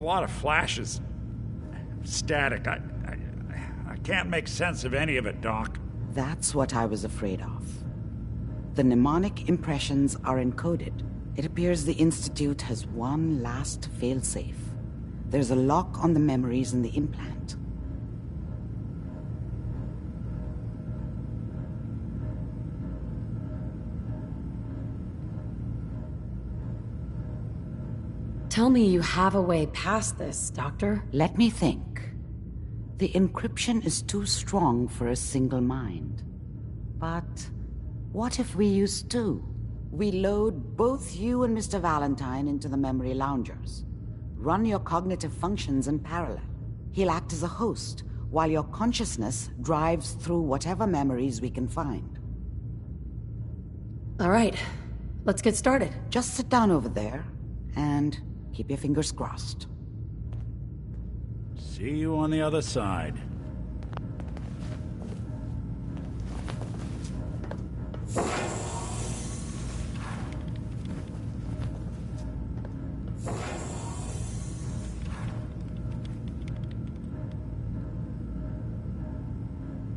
A lot of flashes. Static. I can't make sense of any of it, Doc. That's what I was afraid of. The mnemonic impressions are encoded. It appears the Institute has one last failsafe. There's a lock on the memories in the implant. Tell me you have a way past this, Doctor. Let me think. The encryption is too strong for a single mind. But what if we use two? We load both you and Mr. Valentine into the memory loungers. Run your cognitive functions in parallel. He'll act as a host, while your consciousness drives through whatever memories we can find. All right, let's get started. Just sit down over there, and keep your fingers crossed. See you on the other side.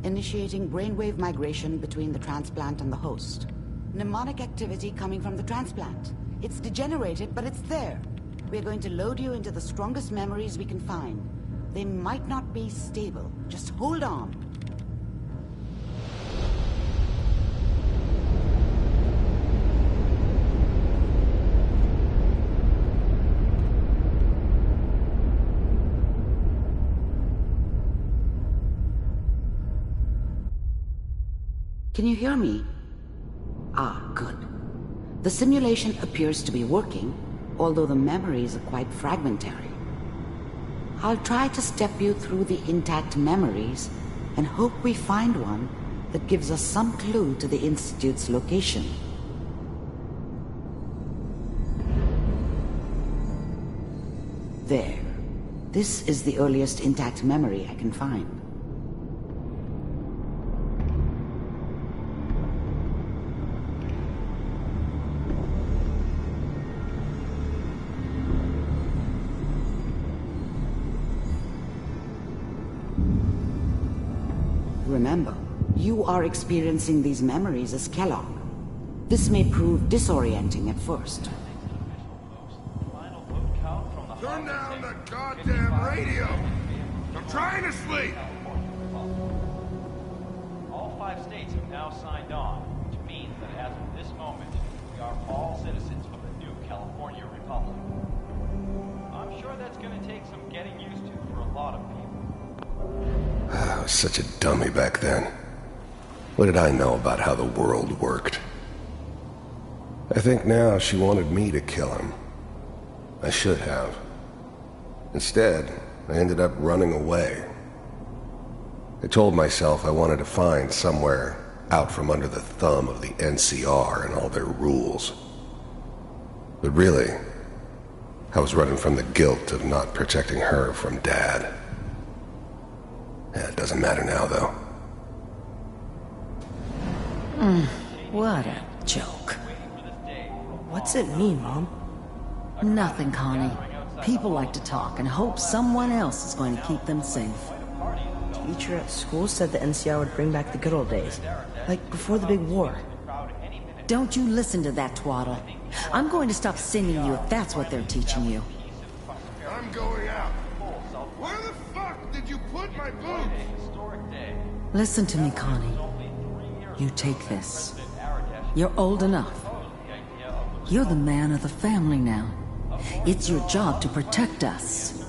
Initiating brainwave migration between the transplant and the host. Mnemonic activity coming from the transplant. It's degenerated, but it's there. We're going to load you into the strongest memories we can find. They might not be stable. Just hold on. Can you hear me? Ah, good. The simulation appears to be working, although the memories are quite fragmentary. I'll try to step you through the intact memories and hope we find one that gives us some clue to the Institute's location. There. This is the earliest intact memory I can find. Remember, you are experiencing these memories as Kellogg. This may prove disorienting at first. Turn down the goddamn radio! I'm trying to sleep! All 5 states have now signed on, which means that as of this moment, we are all citizens of the new California Republic. I'm sure that's going to take some getting used to for a lot of people. I was such a dummy back then. What did I know about how the world worked? I think now she wanted me to kill him. I should have. Instead, I ended up running away. I told myself I wanted to find somewhere out from under the thumb of the NCR and all their rules. But really, I was running from the guilt of not protecting her from Dad. Yeah, it doesn't matter now, though. What a joke. What's it mean, Mom? Nothing, Connie. People like to talk and hope someone else is going to keep them safe. Teacher at school said the NCR would bring back the good old days, like before the big war. Don't you listen to that twaddle. I'm going to stop sending you if that's what they're teaching you. I'm going out. Where the fuck did you put my boots? Listen to me, Connie. You take this. You're old enough. You're the man of the family now. It's your job to protect us.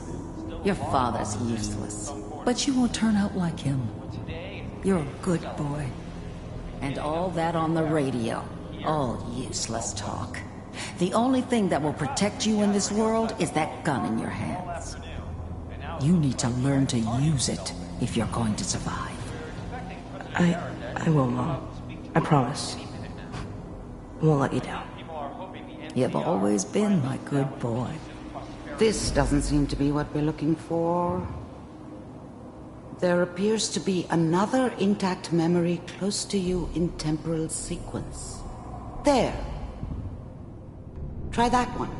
Your father's useless, but you won't turn out like him. You're a good boy. And all that on the radio, all useless talk. The only thing that will protect you in this world is that gun in your hands. You need to learn to use it if you're going to survive. I will, Mom. I promise. I won't let you down. You've always been my good boy. This doesn't seem to be what we're looking for. There appears to be another intact memory close to you in temporal sequence. There. Try that one.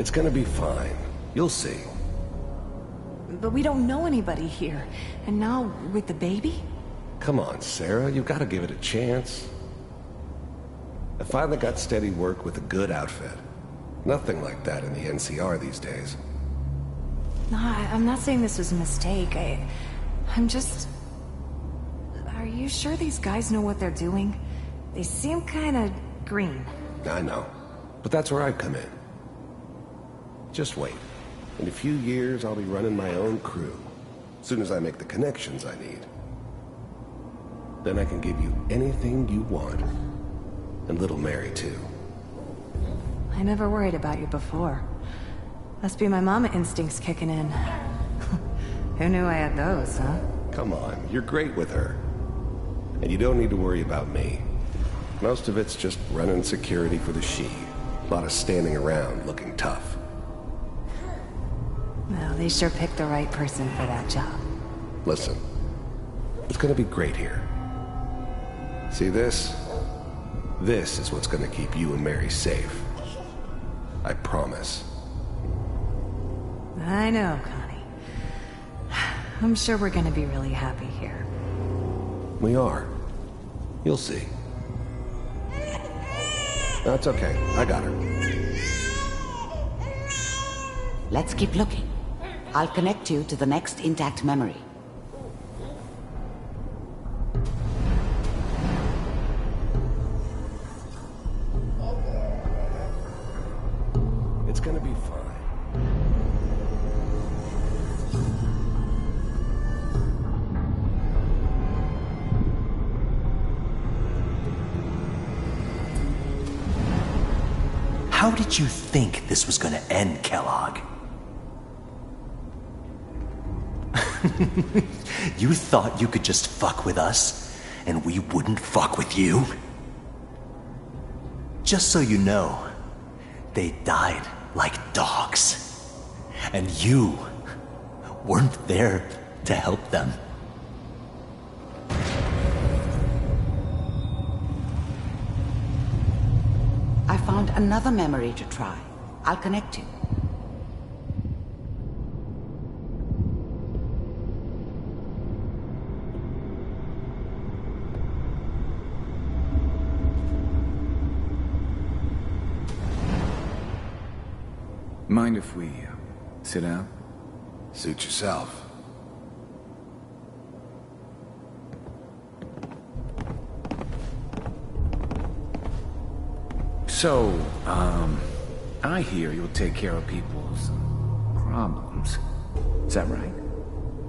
It's gonna be fine. You'll see. But we don't know anybody here. And now, with the baby? Come on, Sarah, you've got to give it a chance. I finally got steady work with a good outfit. Nothing like that in the NCR these days. No, I'm not saying this was a mistake. I'm just... Are you sure these guys know what they're doing? They seem kinda green. I know, but that's where I come in. Just wait. In a few years, I'll be running my own crew. As soon as I make the connections I need. Then I can give you anything you want. And little Mary, too. I never worried about you before. Must be my mama instincts kicking in. Who knew I had those, huh? Come on, you're great with her. And you don't need to worry about me. Most of it's just running security for the she. A lot of standing around looking tough. Well, they sure picked the right person for that job. Listen, it's gonna be great here. See this? This is what's gonna keep you and Mary safe. I promise. I know, Connie. I'm sure we're gonna be really happy here. We are. You'll see. That's okay. I got her. Let's keep looking. I'll connect you to the next intact memory. It's gonna be fine. How did you think this was gonna end, Kellogg? You thought you could just fuck with us, and we wouldn't fuck with you? Just so you know, they died like dogs. And you weren't there to help them. I found another memory to try. I'll connect you. Mind if we sit down? Suit yourself. So, I hear you'll take care of people's problems. Is that right?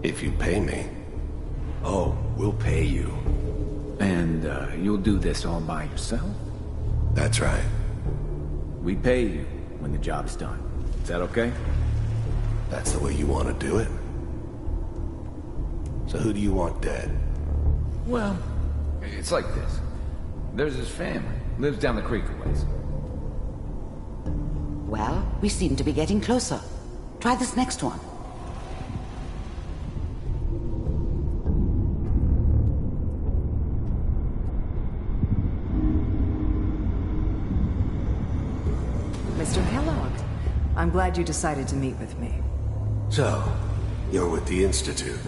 If you pay me. Oh, we'll pay you. And, you'll do this all by yourself? That's right. We pay you when the job's done. Is that okay? That's the way you want to do it? So who do you want dead? Well, it's like this. There's his family. Lives down the creek a ways. Well, we seem to be getting closer. Try this next one. Mr. Kellogg, I'm glad you decided to meet with me. So, you're with the Institute.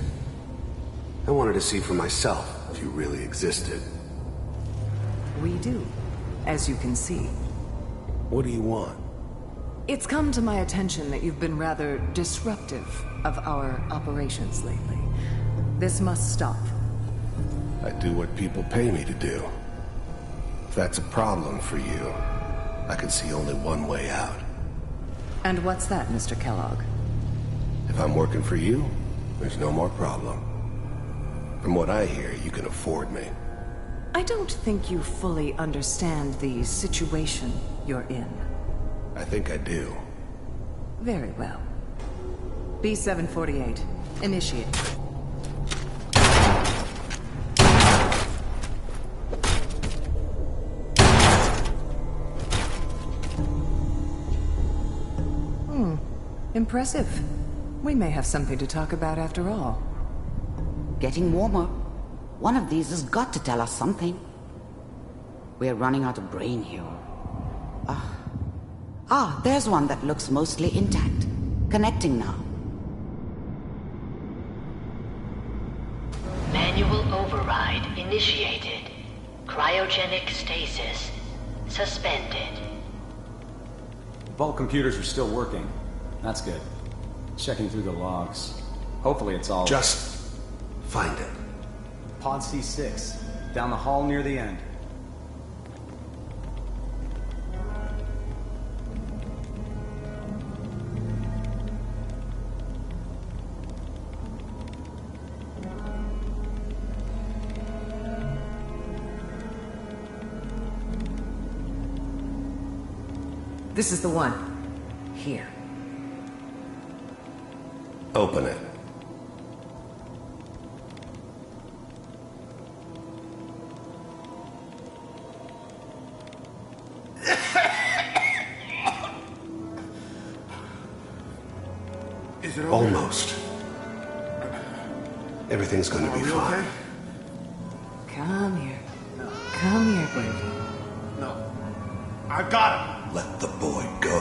I wanted to see for myself if you really existed. We do, as you can see. What do you want? It's come to my attention that you've been rather disruptive of our operations lately. This must stop. I do what people pay me to do. If that's a problem for you, I can see only one way out. And what's that, Mr. Kellogg? If I'm working for you, there's no more problem. From what I hear, you can afford me. I don't think you fully understand the situation you're in. I think I do. Very well. B-748, initiate. Impressive. We may have something to talk about after all. Getting warmer. One of these has got to tell us something. We're running out of brain here. Ah, there's one that looks mostly intact. Connecting now. Manual override initiated. Cryogenic stasis suspended. Vault computers are still working. That's good. Checking through the logs. Hopefully it's all... Just find it. Pod C6. Down the hall near the end. This is the one. Here. Open it. Is it okay? Almost. Everything's gonna be fine. Okay? Come here. Come here, baby. No. I got him. Let the boy go.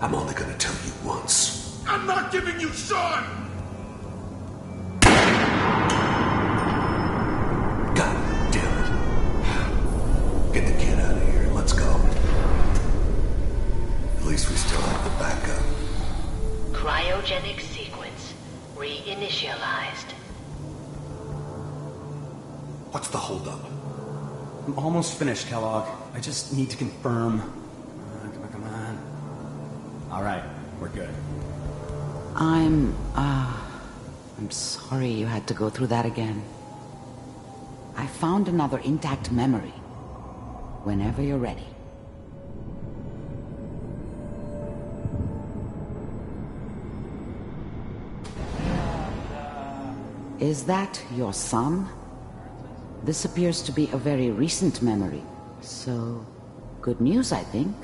I'm only gonna tell you once. I'm not giving you Sean! God damn it. Get the kid out of here. Let's go. At least we still have the backup. Cryogenic sequence reinitialized. What's the holdup? I'm almost finished, Kellogg. I just need to confirm. Come on. All right, we're good. I'm sorry you had to go through that again. I found another intact memory. Whenever you're ready. Is that your son? This appears to be a very recent memory, so good news, I think.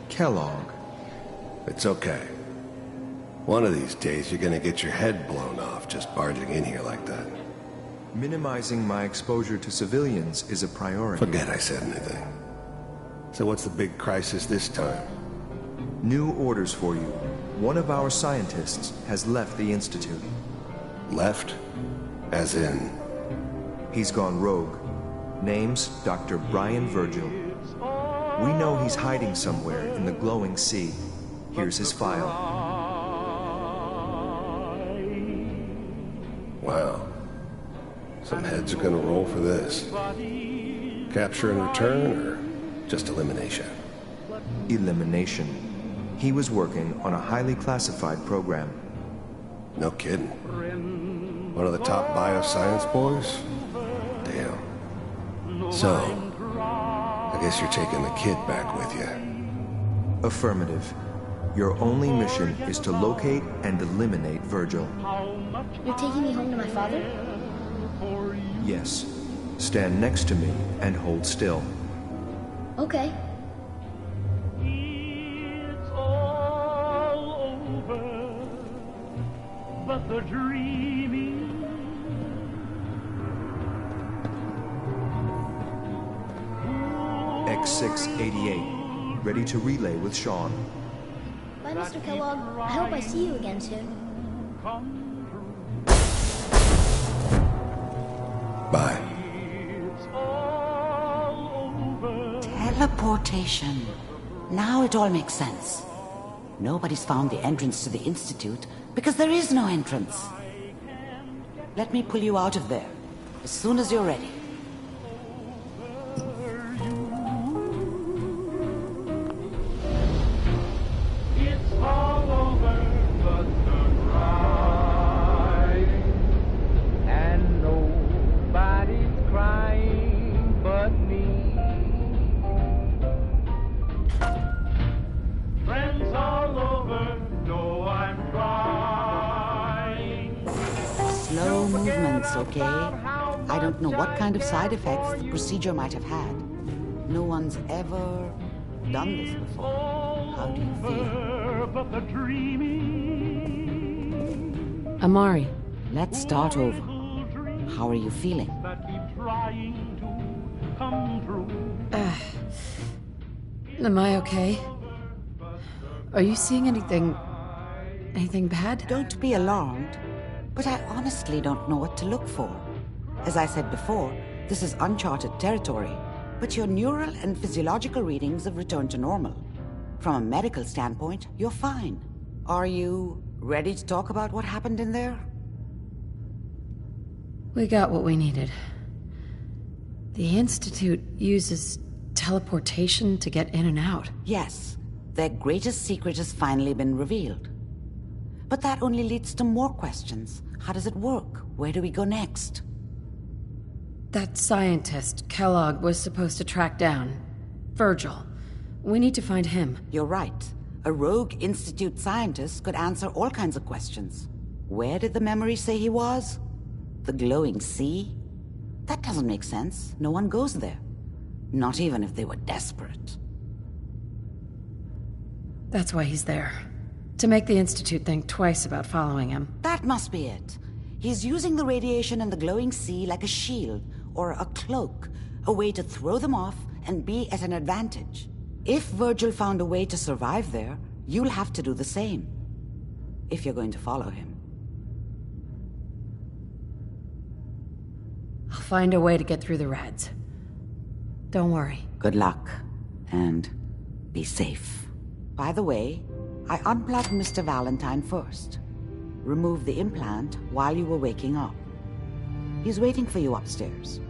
Kellogg. It's okay. One of these days you're gonna get your head blown off just barging in here like that. Minimizing my exposure to civilians is a priority. Forget I said anything. So what's the big crisis this time? New orders for you. One of our scientists has left the Institute. Left? As in? He's gone rogue. Name's Dr. Brian Virgil. We know he's hiding somewhere in the glowing sea. Here's his file. Wow. Some heads are gonna roll for this. Capture and return, or just elimination? Elimination. He was working on a highly classified program. No kidding. One of the top bioscience boys? Damn. So, I guess you're taking the kid back with you. Affirmative. Your only mission is to locate and eliminate Virgil. You're taking me home to my father? Yes. Stand next to me and hold still. Okay. It's all over, but the dreaming. X688, ready to relay with Sean. Bye, Mr. Kellogg. I hope I see you again soon. Bye. Teleportation. Now it all makes sense. Nobody's found the entrance to the Institute because there is no entrance. Let me pull you out of there as soon as you're ready. Slow movements, okay? I don't know what kind of side effects the procedure might have had. No one's ever done this before. How do you feel? But the dreaming Amari. Let's start over. How are you feeling? that keep trying to come true. Am I okay? Are you seeing anything bad? Don't be alarmed, but I honestly don't know what to look for. As I said before, this is uncharted territory, but your neural and physiological readings have returned to normal. From a medical standpoint, you're fine. Are you ready to talk about what happened in there? We got what we needed. The Institute uses teleportation to get in and out. Yes, their greatest secret has finally been revealed. But that only leads to more questions. How does it work? Where do we go next? That scientist Kellogg was supposed to track down. Virgil. We need to find him. You're right. A rogue Institute scientist could answer all kinds of questions. Where did the memory say he was? The glowing sea? That doesn't make sense. No one goes there. Not even if they were desperate. That's why he's there. To make the Institute think twice about following him. That must be it. He's using the radiation and the glowing sea like a shield, or a cloak, a way to throw them off and be at an advantage. If Virgil found a way to survive there, you'll have to do the same. If you're going to follow him. I'll find a way to get through the Reds. Don't worry. Good luck, and be safe. By the way, I unplugged Mr. Valentine first. Removed the implant while you were waking up. He's waiting for you upstairs.